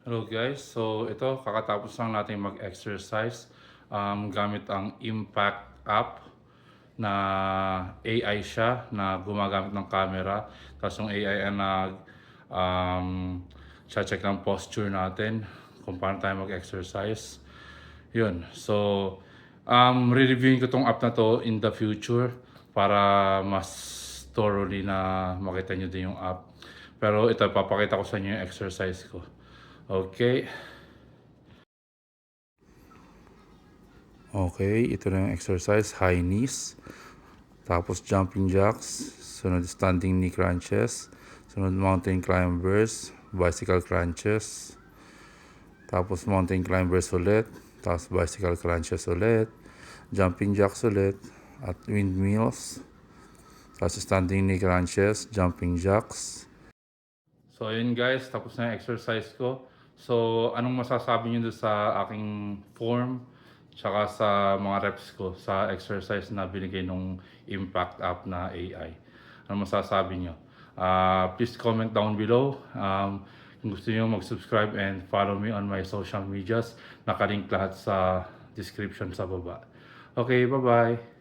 Hello guys, so ito kakatapos lang natin mag-exercise gamit ang Impact app na AI siya na gumagamit ng camera. Tapos yung AI ay um, check ng posture natin kung paano tayo mag-exercise. Yun, so re-reviewin ko tong app na to in the future para mas thoroughly na makita nyo din yung app. Pero ito, papakita ko sa inyo yung exercise ko. Okay. Okay, ito na yung exercise. High knees. Tapos jumping jacks. Sunod standing knee crunches. Sunod mountain climbers. Bicycle crunches. Tapos mountain climbers ulit. Tapos bicycle crunches ulit. Jumping jacks ulit. At windmills. Tapos standing knee crunches. Jumping jacks. So ayun guys, tapos na yung exercise ko. So anong masasabi niyo doon sa aking form tsaka sa mga reps ko sa exercise na binigay nung Impact app na AI? Ano masasabi niyo? Please comment down below. Kung gusto niyo mag-subscribe and follow me on my social medias, nakalink lahat sa description sa baba. Okay, bye-bye!